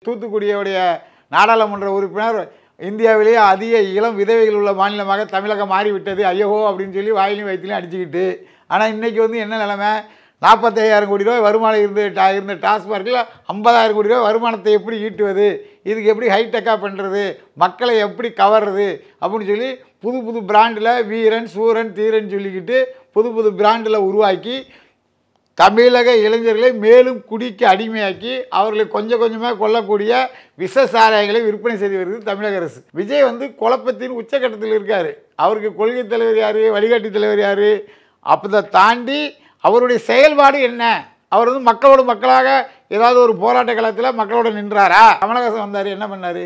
தூத்துக்குடியுடைய நாடாளுமன்ற உறுப்பினர் இந்தியாவிலேயே அதிக இளம் விதவைகள் உள்ள மாநிலமாக தமிழகம் மாறிவிட்டது ஐயோ அப்படின்னு சொல்லி வாயிலையும் வயிற்றுலையும் அடிச்சுக்கிட்டு. ஆனால் இன்றைக்கி வந்து என்ன நிலைமை, 45,000 கோடி ரூபாய் வருமானம் இருந்த டாஸ்மார்க்கில் 50,000 கோடி ரூபாய் வருமானத்தை எப்படி ஈட்டுவது, இதுக்கு எப்படி ஹைடெக்காக பண்ணுறது, மக்களை எப்படி கவர்றது அப்படின்னு சொல்லி புது புது பிராண்டில் வீரன் சூரன் தீரன் சொல்லிக்கிட்டு புது புது பிராண்டில் உருவாக்கி தமிழக இளைஞர்களை மேலும் குடிக்கு அடிமையாக்கி அவர்களை கொஞ்சம் கொஞ்சமாக கொல்லக்கூடிய விஷ சாராயங்களை விற்பனை செய்து வருகிறது தமிழக அரசு. விஜய் வந்து குழப்பத்தின் உச்சக்கட்டத்தில் இருக்கார். அவருக்கு கொள்கை தலைவர் யார், வழிகாட்டி தலைவர் யார், அப்போ தாண்டி அவருடைய செயல்பாடு என்ன, அவர் வந்து மக்களோட மக்களாக ஏதாவது ஒரு போராட்ட காலத்தில் மக்களோட நின்றாரா? கமலஹாசன் வந்தார், என்ன பண்ணார்,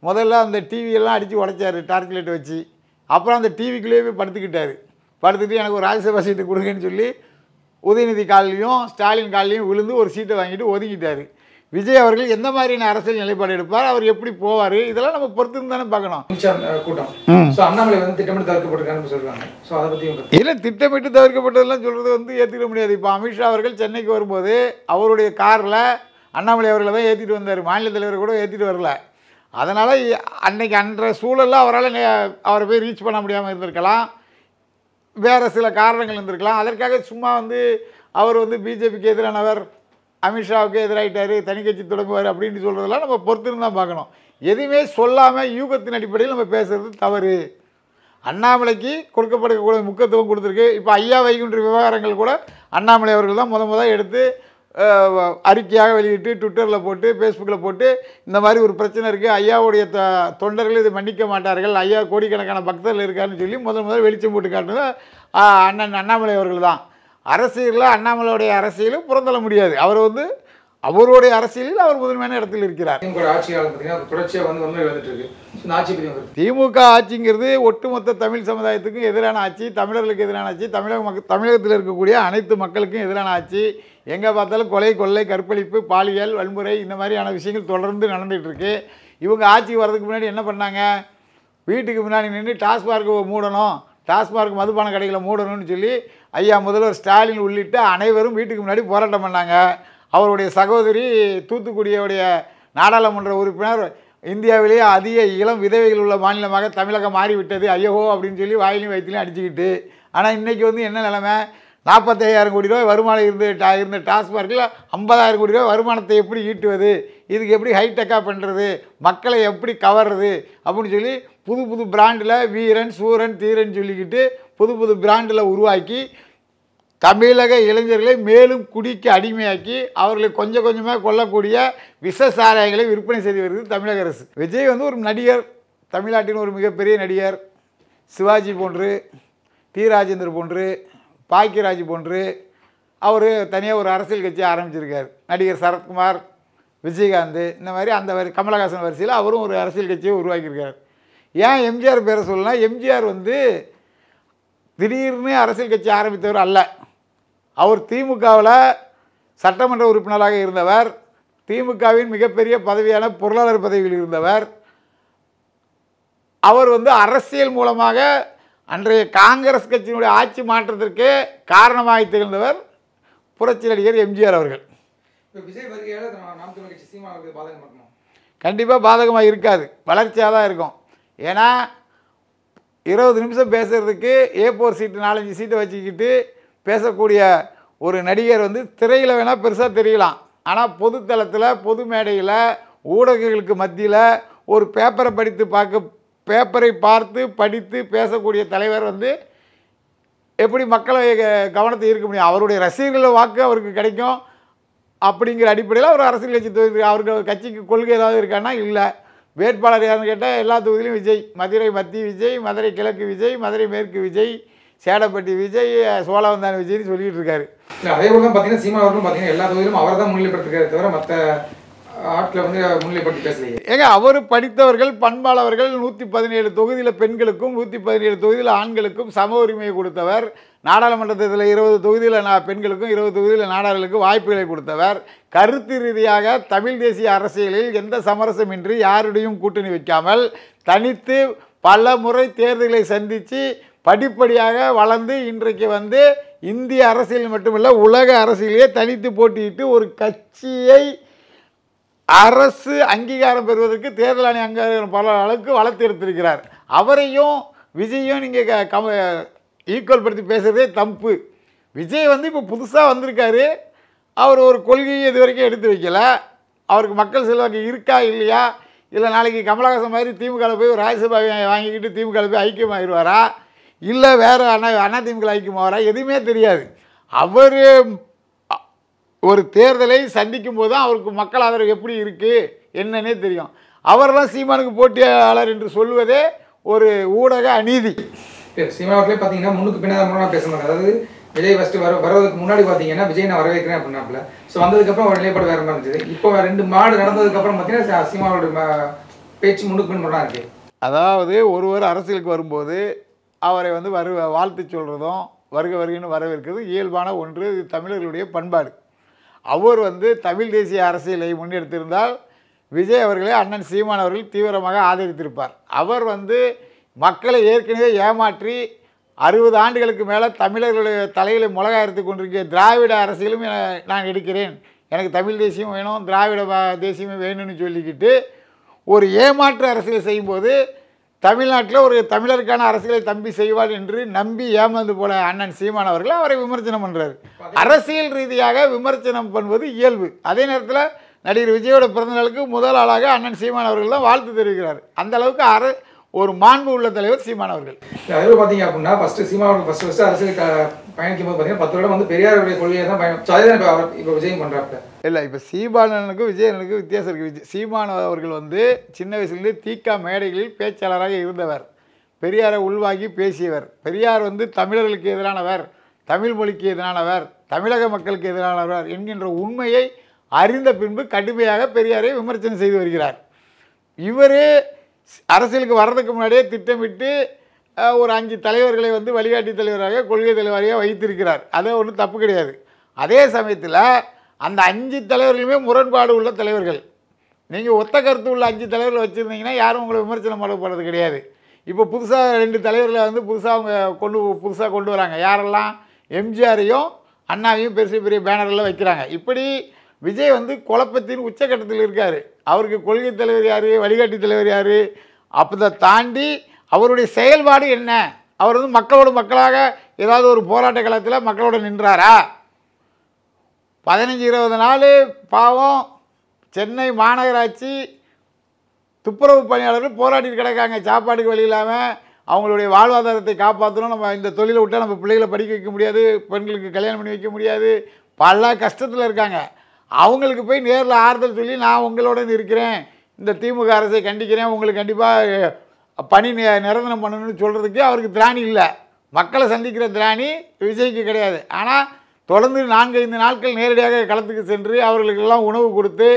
முதல்ல அந்த டிவியெல்லாம் அடித்து உடைச்சார் டார்ச் லைட் வச்சு. அப்புறம் அந்த டிவிக்குள்ளேயே போய் படுத்துக்கிட்டு எனக்கு ஒரு ராஜ்யசபா சீட்டு கொடுங்கன்னு சொல்லி உதயநிதி காலிலையும் ஸ்டாலின் காலிலையும் விழுந்து ஒரு சீட்டை வாங்கிட்டு ஒதுக்கிட்டார். விஜய் அவர்கள் எந்த மாதிரியான அரசியல் நிலைப்பாடு எடுப்பார், அவர் எப்படி போவார், இதெல்லாம் நம்ம பொறுத்து தானே பார்க்கணும். கூட்டம் அண்ணாமலை வந்து திட்டமிட்டு தவிர்க்கப்பட்டிருக்கான்னு சொல்றாங்க. ஸோ அதை பற்றி இல்லை, திட்டமிட்டு தவிர்க்கப்பட்டதெல்லாம் சொல்கிறது வந்து ஏற்றுக்க முடியாது. இப்போ அமித்ஷா அவர்கள் சென்னைக்கு வரும்போது அவருடைய காரில் அண்ணாமலை அவர்களை தான் ஏற்றிட்டு வந்தார், மாநில தலைவர் கூட ஏற்றிட்டு வரல. அதனால் அன்றைக்கி அன்றைய சூழலில் அவரால் அவரை போய் ரீச் பண்ண முடியாமல் இருந்திருக்கலாம், வேறு சில காரணங்கள் இருந்திருக்கலாம். அதற்காக சும்மா வந்து அவர் வந்து பிஜேபிக்கு எதிரானவர், அமித்ஷாவுக்கு எதிராகிட்டார், தனி கட்சி தொடங்குவார் அப்படின்னு சொல்கிறதெல்லாம் நம்ம பொறுத்திருந்து தான் பார்க்கணும். எதுவுமே சொல்லாமல் யூகத்தின் அடிப்படையில் நம்ம பேசுகிறது தவறு. அண்ணாமலைக்கு கொடுக்கப்படக்கூடிய முக்கியத்துவம் கொடுத்துருக்கு. இப்போ ஐயா வைகுண்ட விவகாரங்கள் கூட அண்ணாமலை அவர்கள் தான் முதல் எடுத்து அறிக்கையாக வெளியிட்டு ட்விட்டரில் போட்டு ஃபேஸ்புக்கில் போட்டு இந்த மாதிரி ஒரு பிரச்சனை இருக்குது, ஐயாவுடைய தொண்டர்கள் இதை மன்னிக்க மாட்டார்கள், ஐயா கோடிக்கணக்கான பக்தர்கள் இருக்காருன்னு சொல்லி முதல் வெளிச்சம் போட்டு காட்டுறது அண்ணாமலை அவர்கள் தான். அரசியலில் அண்ணாமலையுடைய அரசியலும் புறந்தள்ள முடியாது. அவர் வந்து அவருடைய அரசியலில் அவர் முதன்மையான இடத்தில் இருக்கிறார். திமுக ஆட்சிங்கிறது ஒட்டுமொத்த தமிழ் சமுதாயத்துக்கும் எதிரான ஆட்சி, தமிழர்களுக்கு எதிரான ஆட்சி, தமிழகத்தில் இருக்கக்கூடிய அனைத்து மக்களுக்கும் எதிரான ஆட்சி. எங்கே பார்த்தாலும் கொலை கொள்ளை கற்பழிப்பு பாலியல் வன்முறை இந்த மாதிரியான விஷயங்கள் தொடர்ந்து நடந்துகிட்ருக்கு. இவங்க ஆட்சிக்கு வர்றதுக்கு முன்னாடி என்ன பண்ணாங்க, வீட்டுக்கு முன்னாடி நின்று டாஸ்மார்க்கு மூடணும், டாஸ்மார்க் மதுபான கடைகளை மூடணும்னு சொல்லி ஐயா முதல்வர் ஸ்டாலின் உள்ளிட்ட அனைவரும் வீட்டுக்கு முன்னாடி போராட்டம் பண்ணாங்க. அவருடைய சகோதரி தூத்துக்குடியுடைய நாடாளுமன்ற உறுப்பினர் இந்தியாவிலேயே அதிக இளம் விதவைகள் உள்ள மாநிலமாக தமிழகம் மாறிவிட்டது ஐயோ அப்படின்னு சொல்லி வாயிலையும் வயிற்றுலையும் அடிச்சுக்கிட்டு. ஆனால் இன்றைக்கி வந்து என்ன நிலைமை, 45,000 கோடி ரூபாய் வருமானம் இருந்த டாஸ்மார்க்கில் 50,000 கோடி ரூபாய் வருமானத்தை எப்படி ஈட்டுவது, இதுக்கு எப்படி ஹைடெக்காக பண்ணுறது, மக்களை எப்படி கவர்றது அப்படின்னு சொல்லி புது புது பிராண்டில் வீரன் சூரன் தீரன் சொல்லிக்கிட்டு புது புது பிராண்டில் உருவாக்கி தமிழக இளைஞர்களை மேலும் குடிக்கு அடிமையாக்கி அவர்களை கொஞ்சம் கொஞ்சமாக கொல்லக்கூடிய விஷ சாராயங்களை விற்பனை செய்து வருகிறது தமிழக அரசு. விஜய் வந்து ஒரு நடிகர், தமிழ்நாட்டின் ஒரு மிகப்பெரிய நடிகர். சிவாஜி போன்று, டி ராஜேந்தர் போன்று, பாக்கியராஜ் போன்று அவர் தனியாக ஒரு அரசியல் கட்சி ஆரம்பிச்சிருக்கார். நடிகர் சரத்குமார், விஜயகாந்த் இந்த மாதிரி அந்த கமலஹாசன் வரிசையில் அவரும் ஒரு அரசியல் கட்சியை உருவாக்கியிருக்கார். ஏன் எம்ஜிஆர் பேரை சொல்லலாம், எம்ஜிஆர் வந்து திடீர்னு அரசியல் கட்சி ஆரம்பித்தவர் அல்ல. அவர் திமுகவில் சட்டமன்ற உறுப்பினராக இருந்தவர், திமுகவின் மிகப்பெரிய பதவியான பொருளாளர் பதவியில் இருந்தவர். அவர் வந்து அரசியல் மூலமாக அன்றைய காங்கிரஸ் கட்சியினுடைய ஆட்சி மாற்றத்திற்கு காரணமாக திகழ்ந்தவர் புரட்சி நடிகர் எம்ஜிஆர் அவர்கள். கண்டிப்பாக பாதகமாக இருக்காது, வளர்ச்சியாக தான் இருக்கும். ஏன்னா 20 நிமிஷம் பேசுகிறதுக்கு A4 சீட்டு 4-5 சீட்டை வச்சுக்கிட்டு பேசக்கூடிய ஒரு நடிகர் வந்து திரையில் வேணால் பெருசாக தெரியலாம். ஆனால் பொதுத்தளத்தில் பொது மேடையில் ஊடகங்களுக்கு மத்தியில் ஒரு பேப்பரை பார்த்து படித்து பேசக்கூடிய தலைவர் வந்து எப்படி மக்களை கவனத்தை ஈர்க்க முடியும், அவருடைய ரசிகர்கள் வாக்கு அவருக்கு கிடைக்கும் அப்படிங்கிற அடிப்படையில் ஒரு அரசியல் கட்சி தொகுதி அவருக்கு கட்சிக்கு கொள்கை ஏதாவது இருக்கான்னா இல்லை. வேட்பாளர் யாருன்னு கேட்டால் எல்லா தொகுதியிலும் விஜய், மதுரை மத்திய விஜய், மதுரை கிழக்கு விஜய், மதுரை மேற்கு விஜய், சேடப்பட்டி விஜய், சோழவந்தான் விஜய்னு சொல்லிட்டு இருக்காரு. அதே போல தான் பார்த்தீங்கன்னா சீமா அவர்களும் பார்த்தீங்கன்னா எல்லா தொகுதியிலும் அவர் தான் முன்னிலைப்படுத்திருக்காரு தவிர மற்ற ஆட்களை வந்து முன்னிலைப்படுத்தி பேசலையே. ஏங்க அவர் படித்தவர்கள் பண்பாளவர்கள் 117 தொகுதியில் பெண்களுக்கும் 117 தொகுதியில் ஆண்களுக்கும் சம உரிமையை கொடுத்தவர். நாடாளுமன்றத்தில் 20 தொகுதியில் பெண்களுக்கும் 20 தொகுதியில் நாடாளுக்கும் வாய்ப்புகளை கொடுத்தவர். கருத்து ரீதியாக தமிழ் தேசிய அரசியலில் எந்த சமரசமின்றி யாருடையும் கூட்டணி வைக்காமல் தனித்து பல முறை தேர்தலை சந்தித்து படிப்படியாக வளர்ந்து இன்றைக்கு வந்து இந்திய அரசியல் மட்டுமல்ல உலக அரசியலையே தனித்து போட்டியிட்டு ஒரு கட்சியை அரசு அங்கீகாரம் பெறுவதற்கு தேர்தல் ஆணைய அங்கீகாரம் பல அளவுக்கு வளர்த்து எடுத்திருக்கிறார். அவரையும் விஜயும் நீங்கள் ஈக்குவல் படுத்தி பேசுகிறதே தப்பு. விஜய் வந்து இப்போ புதுசாக வந்திருக்காரு. அவர் ஒரு கொள்கையை இது வரைக்கும் எடுத்து வைக்கல. அவருக்கு மக்கள் செல்வாக்கு இருக்கா இல்லையா, இல்லை நாளைக்கு கமலஹாசன் மாதிரி திமுகவில் போய் ஒரு ராஜ்யசபாவை வாங்கிக்கிட்டு திமுகவில் போய் ஐக்கியமாகிடுவாரா, இல்லை வேறு அதிமுக ஐக்கியமாவாரா, எதுவுமே தெரியாது. அவர் ஒரு தேர்தலை சந்திக்கும் போது தான் அவருக்கு மக்கள் ஆதரவு எப்படி இருக்குது என்னன்னே தெரியும். அவரெல்லாம் சீமானுக்கு போட்டியாளர் என்று சொல்லுவதே ஒரு ஊடக அநீதி. சீமாவுக்குள்ளே பார்த்தீங்கன்னா முன்னுக்கு பின்னாடி பேசுவாங்க. அதாவது விஜய் ஃபஸ்ட்டு வருவதற்கு முன்னாடி பார்த்தீங்கன்னா விஜய் நான் வரவேற்கிறேன் அப்படின்னாப்புல. ஸோ வந்ததுக்கப்புறம் ஒரு நிலைப்பாடு வேறு மாதிரி இருந்துச்சு. இப்போ 2 மாடு நடந்ததுக்கப்புறம் பார்த்தீங்கன்னா சீமாவோட பேச்சு முன்னுக்கு பின் பண்ணா இருக்கு. அதாவது ஒருவர் அரசியலுக்கு வரும்போது அவரை வந்து வாழ்த்து சொல்கிறதும் வருக வருகின்னு வரவேற்கிறது இயல்பான ஒன்று. இது தமிழர்களுடைய பண்பாடு. அவர் வந்து தமிழ் தேசிய அரசியலை முன்னெடுத்திருந்தால் விஜய் அவர்களை அண்ணன் சீமான் அவர்கள் தீவிரமாக ஆதரித்திருப்பார். அவர் வந்து மக்களை ஏற்கனவே ஏமாற்றி 60 ஆண்டுகளுக்கு மேலே தமிழர்களுடைய தலையில் முளகாயத்து கொண்டிருக்கிற திராவிட அரசியலும் நான் எடுக்கிறேன், எனக்கு தமிழ் தேசியம் வேணும், திராவிட தேசியமும் வேணும்னு சொல்லிக்கிட்டு ஒரு ஏமாற்று அரசியலை செய்யும்போது தமிழ்நாட்டில் ஒரு தமிழருக்கான அரசியலை தம்பி செய்வார் என்று நம்பி ஏமாந்து போன அண்ணன் சீமான் அவர்கள் அவரை விமர்சனம் பண்ணுறாரு. அரசியல் ரீதியாக விமர்சனம் பண்ணுவது இயல்பு. அதே நேரத்தில் நடிகர் விஜயோட பிறந்தநாளுக்கு முதல் ஆளாக அண்ணன் சீமான் அவர்கள் தான் வாழ்த்து தெரிவிக்கிறார். அந்த அளவுக்கு ஒரு மாண்பு உள்ள தலைவர் சீமான் அவர்கள். அதில் பார்த்தீங்க அப்படின்னா ஃபஸ்ட்டு சீமான் ஃபஸ்ட்டு அரசியல் பயணிக்கும் போது பார்த்தீங்கன்னா 10 வருடம் வந்து பெரியாருடைய கொள்கையை தான் பயணம். இப்போ விஜயம் பண்ணுறாங்க. இல்லை, இப்போ சீமானனுக்கும் விஜயனுக்கும் வித்தியாசம் இருக்குது. சீமான் அவர்கள் வந்து சின்ன வயசுலேருந்து தீக்கா மேடைகளில் பேச்சாளராக இருந்தவர், பெரியாரை உள்வாங்கி பேசியவர். பெரியார் வந்து தமிழர்களுக்கு எதிரானவர், தமிழ் மொழிக்கு எதிரானவர், தமிழக மக்களுக்கு எதிரானவர் என்கின்ற உண்மையை அறிந்த பின்பு கடுமையாக பெரியாரை விமர்சனம் செய்து வருகிறார். இவர் அரசியலுக்கு வர்றதுக்கு முன்னாடியே திட்டமிட்டு ஒரு 5 தலைவர்களை வந்து வழிகாட்டி தலைவராக கொள்கை தலைவராக வைத்திருக்கிறார். அது ஒன்றும் தப்பு கிடையாது. அதே சமயத்தில் அந்த 5 தலைவர்களுமே முரண்பாடு உள்ள தலைவர்கள். நீங்கள் ஒத்த கருத்து உள்ள 5 தலைவர்கள் வச்சுருந்தீங்கன்னா யாரும் உங்களை விமர்சனம் பண்ணப்படுறது கிடையாது. இப்போ புதுசாக 2 தலைவர்களை வந்து புதுசாக கொண்டு வராங்க. யாரெல்லாம்? எம்ஜிஆரையும் அண்ணாவையும் பெரிய பேனரில் வைக்கிறாங்க. இப்படி விஜய் வந்து குழப்பத்தின் உச்சக்கட்டத்தில் இருக்கார். அவருக்கு கொள்கை தலைவர் யார், வழிகாட்டி தலைவர் யார், அப்போ தாண்டி அவருடைய செயல்பாடு என்ன? அவர் வந்து மக்களாக ஏதாவது ஒரு போராட்ட காலத்தில் மக்களோட நின்றாரா? 15-20 நாள் பாவம் சென்னை மாநகராட்சி துப்புரவு பணியாளர்கள் போராட்டிட்டு கிடக்காங்க. சாப்பாட்டுக்கு வழி இல்லாமல் அவங்களுடைய வாழ்வாதாரத்தை காப்பாற்றணும். நம்ம இந்த தொழிலை விட்டால் நம்ம பிள்ளைகளை படிக்க வைக்க முடியாது, பெண்களுக்கு கல்யாணம் பண்ணி வைக்க முடியாது, பல கஷ்டத்தில் இருக்காங்க. அவங்களுக்கு போய் நேரில் ஆறுதல் சொல்லி நான் உங்களோட இருக்கிறேன், இந்த திமுக அரசை கண்டிக்கிறேன், உங்களுக்கு கண்டிப்பாக பணி நிரந்தரம் பண்ணணும்னு சொல்கிறதுக்கு அவருக்கு திராணி இல்லை. மக்களை சந்திக்கிற திராணி விஜய்க்கு கிடையாது. ஆனால் தொடர்ந்து 4-5 நாட்கள் நேரடியாக களத்துக்கு சென்று அவர்களுக்கெல்லாம் உணவு கொடுத்து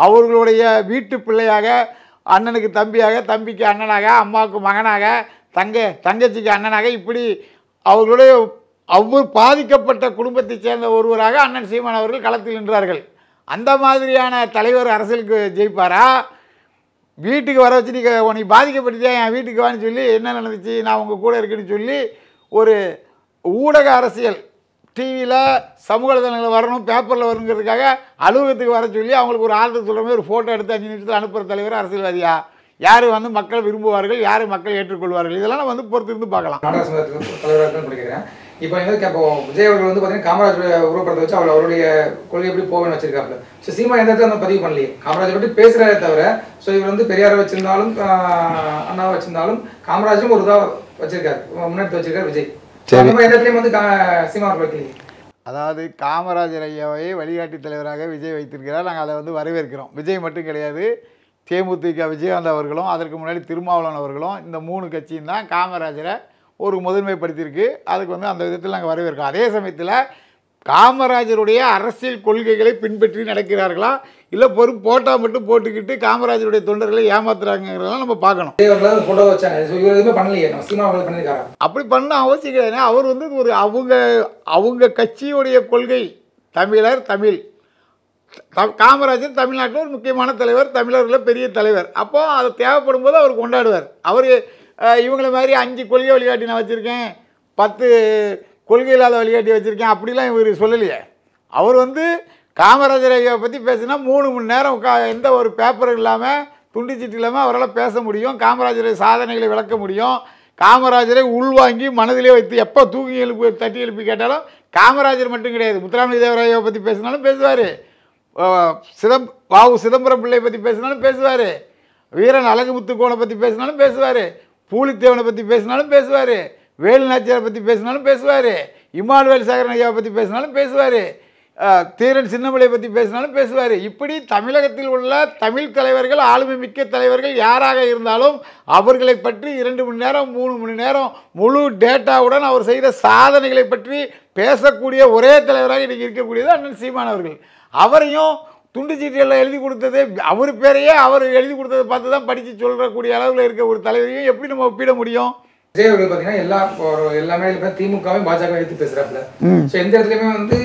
அவர்களுடைய வீட்டு பிள்ளையாக, அண்ணனுக்கு தம்பியாக, தம்பிக்கு அண்ணனாக, அம்மாவுக்கு மகனாக, தங்கச்சிக்கு அண்ணனாக, இப்படி அவர்களுடைய பாதிக்கப்பட்ட குடும்பத்தைச் சேர்ந்த ஒருவராக அண்ணன் சீமான் அவர்கள் களத்தில் நின்றார்கள். அந்த மாதிரியான தலைவர் அரசியலுக்கு ஜெயிப்பாரா? வீட்டுக்கு வர வச்சு நீ பாதிக்கப்பட்டுச்சா என் வீட்டுக்கு வான்னு சொல்லி என்ன நடந்துச்சு நான் உங்கள் கூட இருக்குன்னு சொல்லி ஒரு ஊடக அரசியல் டிவியில் சமூக வலைதளங்களில் வரணும், பேப்பரில் வரணுங்கிறதுக்காக அலுவலகத்துக்கு வர சொல்லி அவங்களுக்கு ஒரு ஆறுதல் சொல்கிற மாதிரி ஒரு ஃபோட்டோ எடுத்து 5 நிமிஷத்தில் அனுப்புகிற தலைவர் அரசியல்வாதியா? யார் வந்து மக்கள் விரும்புவார்கள், யார் மக்கள் ஏற்றுக்கொள்வார்கள்? இதெல்லாம் நம்ம வந்து பொறுத்து இருந்து பார்க்கலாம். இப்போ விஜய் அவர்கள் வந்து பார்த்தீங்கன்னா காமராஜ் உருவப்படத்தை வச்சு அவருடைய கொள்கை எப்படி போவேன்னு வச்சிருக்காப்புல. ஸோ சீமா எந்த இடத்துல பதிவு பண்ணலையே, காமராஜை பற்றி பேசுகிறதே தவிர. ஸோ இவர் வந்து பெரியாரை வச்சிருந்தாலும் அண்ணாவை வச்சிருந்தாலும் காமராஜும் ஒரு இதாக வச்சிருக்காரு, முன்னெடுத்து வச்சிருக்காரு விஜய். எந்த இடத்துலையும் வந்து சீமா அவர்கள் வைக்கலையே. அதாவது காமராஜர் ஐயாவை வழிகாட்டி தலைவராக விஜய் வைத்திருக்கிறார். நாங்கள் அதை வந்து வரவேற்கிறோம். விஜய் மட்டும் கிடையாது, தேமுதிக விஜயகாந்த் அவர்களும் அதற்கு முன்னாடி திருமாவளவன் அவர்களும் இந்த 3 கட்சியும் தான் காமராஜரை ஒரு முதன்மைப்படுத்தியிருக்கு. அதுக்கு வந்து அந்த விதத்தில் நாங்கள் வரவேற்கிறோம். அதே சமயத்தில் காமராஜருடைய அரசியல் கொள்கைகளை பின்பற்றி நடக்கிறார்களா, இல்லை போட்டால் மட்டும் போட்டுக்கிட்டு காமராஜருடைய தொண்டர்களை ஏமாத்துறாங்கிறதெல்லாம் நம்ம பார்க்கணும். அப்படி பண்ண அவசியம் கிடையாது. அவர் வந்து ஒரு அவங்க கட்சியுடைய கொள்கை தமிழ் காமராஜர் தமிழ்நாட்டில் ஒரு முக்கியமான தலைவர், தமிழர்களில் பெரிய தலைவர். அப்போது அது தேவைப்படும் போது அவர் கொண்டாடுவார். அவர் இவங்களை மாதிரி 5 கொள்கை வழிகாட்டி நான் வச்சுருக்கேன், 10 கொள்கை இல்லாத வழிகாட்டி வச்சுருக்கேன் அப்படிலாம் இவர் சொல்லலையே. அவர் வந்து காமராஜர் ஐயாவை பற்றி பேசினா 3 மணி நேரம் எந்த ஒரு பேப்பரும் இல்லாமல் துண்டிச்சிட்டு இல்லாமல் அவரால் பேச முடியும். காமராஜரை சாதனைகளை விளக்க முடியும். காமராஜரை உள்வாங்கி மனதிலே வைத்து எப்போ தூங்கி எழுப்பி தட்டி எழுப்பி கேட்டாலும் காமராஜர் மட்டும் கிடையாது, முத்துராமலிங்க தேவராயாவை பற்றி பேசினாலும் பேசுவார், வாவு சிதம்பரம் பிள்ளையை பற்றி பேசினாலும் பேசுவார், வீரன் அழகுமுத்துக்கோனை பற்றி பேசினாலும் பேசுவார், பூலித்தேவனை பற்றி பேசினாலும் பேசுவார், வேலு நாச்சியாரை பற்றி பேசினாலும் பேசுவார், இமானுவேல் சேகரன் ஐயாவை பற்றி பேசினாலும் பேசுவார், தீரன் சின்னமலையை பற்றி பேசினாலும் பேசுவார். இப்படி தமிழகத்தில் உள்ள தமிழ் தலைவர்கள், ஆளுமை மிக்க தலைவர்கள் யாராக இருந்தாலும் அவர்களை பற்றி 2 மணி நேரம் 3 மணி நேரம் முழு டேட்டாவுடன் அவர் செய்த சாதனைகளை பற்றி பேசக்கூடிய ஒரே தலைவராக இன்றைக்கி இருக்கக்கூடியது அண்ணன் சீமான் அவர்கள். அவரையும் துண்டுச்சீட்டில் எழுதி கொடுத்தது அவர் பேரையே அவர் எழுதி கொடுத்ததை பார்த்து தான் படித்து சொல்லக்கூடிய அளவில் இருக்க ஒரு தலைவரையும் எப்படி நம்ம ஒப்பிட முடியும்? விஜய் அவர்கள் பார்த்தீங்கன்னா எல்லாமே திமுகவையும் பாஜக எடுத்து பேசுறாப்புல. ஸோ எந்த இடத்துலையுமே வந்து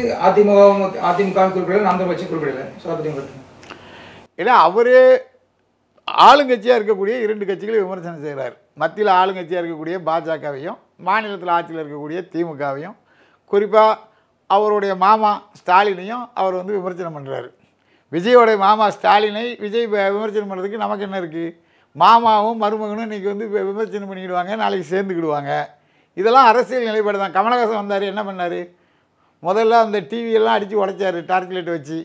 அதிமுக குறிப்பிடல, நாம் தமிழ் கட்சி குறிப்பிடல. ஸோ அதை பற்றி இல்லை, அவர் ஆளுங்கட்சியாக இருக்கக்கூடிய 2 கட்சிகளை விமர்சனம் செய்கிறார். மத்தியில் ஆளுங்கட்சியாக இருக்கக்கூடிய பாஜகவையும் மாநிலத்தில் ஆட்சியில் இருக்கக்கூடிய திமுகவையும், குறிப்பாக அவருடைய மாமா ஸ்டாலினையும் அவர் வந்து விமர்சனம் பண்ணுறாரு. விஜயோடைய மாமா ஸ்டாலினை விஜய் விமர்சனம் பண்ணுறதுக்கு நமக்கு என்ன இருக்குது? மாமாவும் மருமகனும் இன்றைக்கி வந்து விமர்சனம் பண்ணிக்கிடுவாங்க, நாளைக்கு சேர்ந்துக்கிடுவாங்க. இதெல்லாம் அரசியல் நிலைப்பாடு தான். கமலஹாசன் வந்தார், என்ன பண்ணார்? முதல்ல அந்த டிவியெல்லாம் அடித்து உடைச்சார் டார்ச் லைட் வச்சு.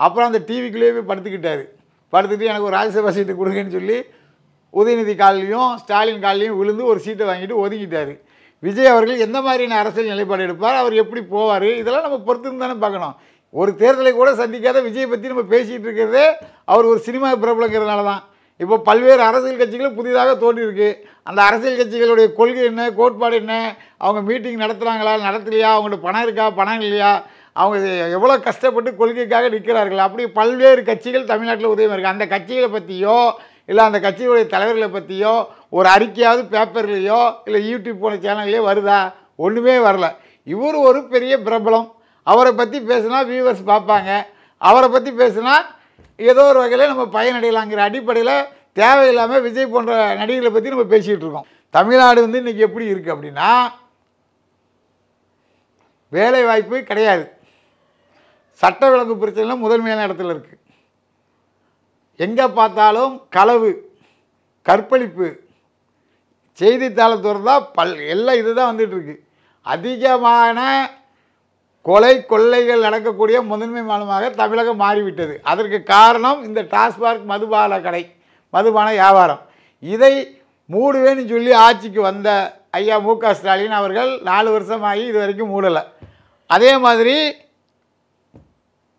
அப்புறம் அந்த டிவிக்குள்ளேயே போய் படுத்துக்கிட்டு எனக்கு ஒரு ராஜ்யசபா சீட்டு கொடுங்கன்னு சொல்லி உதயநிதி காலையும் ஸ்டாலின் காலையும் விழுந்து ஒரு சீட்டை வாங்கிட்டு ஒதுக்கிட்டார். விஜய் அவர்கள் எந்த மாதிரியான அரசியல் நிலைப்பாடு எடுப்பார், அவர் எப்படி போவார், இதெல்லாம் நம்ம பொறுத்து தானே பார்க்கணும். ஒரு தேர்தலை கூட சந்திக்காத விஜயை பற்றி நம்ம பேசிகிட்டு இருக்கிறதே அவர் ஒரு சினிமா பிரபலங்கிறதுனால தான். இப்போ பல்வேறு அரசியல் கட்சிகளும் புதிதாக தோன்றியிருக்கு. அந்த அரசியல் கட்சிகளுடைய கொள்கை என்ன, கோட்பாடு என்ன, அவங்க மீட்டிங் நடத்துகிறாங்களா நடத்தலையா, அவங்கள்ட்ட பணம் இருக்கா பணம் இல்லையா, அவங்க எவ்வளோ கஷ்டப்பட்டு கொள்கைக்காக நிற்கிறார்கள், அப்படி பல்வேறு கட்சிகள் தமிழ்நாட்டில் உதயம் இருக்குது. அந்த கட்சிகளை பற்றியோ இல்லை அந்த கட்சிகளுடைய தலைவர்களை பற்றியோ ஒரு அறிக்கையாவது பேப்பர்லேயோ இல்லை யூடியூப் போன சேனல்லையோ வருதா? ஒன்றுமே வரல. இவர் ஒரு பெரிய பிரபலம், அவரை பற்றி பேசுனா வியூவர்ஸ் பார்ப்பாங்க, அவரை பற்றி பேசுனா ஏதோ ஒரு வகையில் நம்ம பயனடையலாங்கிற அடிப்படையில் தேவையில்லாமல் விஜய் போன்ற நடிகர்களை பற்றி நம்ம பேசிகிட்டு இருக்கோம். தமிழ்நாடு வந்து இன்றைக்கி எப்படி இருக்குது அப்படின்னா, வேலை வாய்ப்பு கிடையாது, சட்ட ஒழுங்கு பிரச்சனையில் முதன்மையான இடத்துல இருக்குது, எங்கே பார்த்தாலும் களவு கற்பழிப்பு, செய்தித்தாளை திறந்தால் எல்லாம் இதுதான் வந்துட்டுருக்கு. அதிகமான கொலை கொள்ளைகள் நடக்கக்கூடிய முதன்மை மாநிலமாக தமிழகம் மாறிவிட்டது. அதற்கு காரணம் இந்த டாஸ்மாக் மதுபான வியாபாரம். இதை மூடுவேன்னு சொல்லி ஆட்சிக்கு வந்த ஐயா மு.க. ஸ்டாலின் அவர்கள் 4 வருஷமாகி இது வரைக்கும் மூடலை. அதே மாதிரி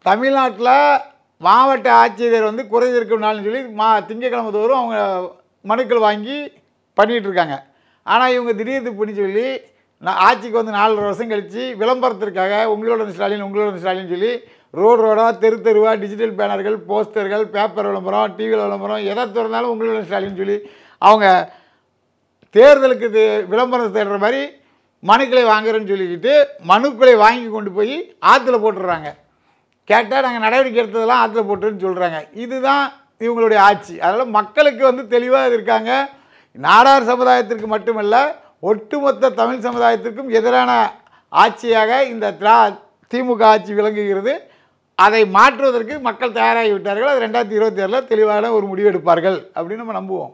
தமிழ்நாட்டில் மாவட்ட ஆட்சியர் வந்து குறைந்திருக்கும் நாள்னு சொல்லி திங்கக்கிழமை தோறும் அவங்க மனுக்கள் வாங்கி பண்ணிகிட்ருக்காங்க. ஆனால் இவங்க திடீர்னு பண்ணி சொல்லி ஆட்சிக்கு வந்து 4 வருஷம் கழித்து விளம்பரத்திற்காக உங்களோட ஸ்டாலின் சொல்லி ரோடாக தெருவாக டிஜிட்டல் பேனர்கள், போஸ்டர்கள், பேப்பர் விளம்பரம், டிவியில் விளம்பரம், எதை திறந்தாலும் உங்களோட ஸ்டாலின் சொல்லி அவங்க தேர்தலுக்கு விளம்பரம் தேடுற மாதிரி மனுக்களை வாங்குறேன்னு சொல்லிக்கிட்டு மனுக்களை வாங்கி கொண்டு போய் ஆற்றுல போட்டுடுறாங்க. கேட்டால் நாங்கள் நடவடிக்கை எடுத்ததெல்லாம் ஆற்றுல போட்டுருன்னு சொல்கிறாங்க. இதுதான் இவங்களுடைய ஆட்சி. அதனால் மக்களுக்கு வந்து தெளிவாக இருக்காங்க. நாடார் சமுதாயத்திற்கு மட்டுமல்ல, ஒட்டுமொத்த தமிழ் சமுதாயத்திற்கும் எதிரான ஆட்சியாக இந்த திமுக ஆட்சி விளங்குகிறது. அதை மாற்றுவதற்கு மக்கள் தயாராகி விட்டார்கள். அது 2026 தெளிவான ஒரு முடிவு எடுப்பார்கள் அப்படின்னு நம்ம நம்புவோம்.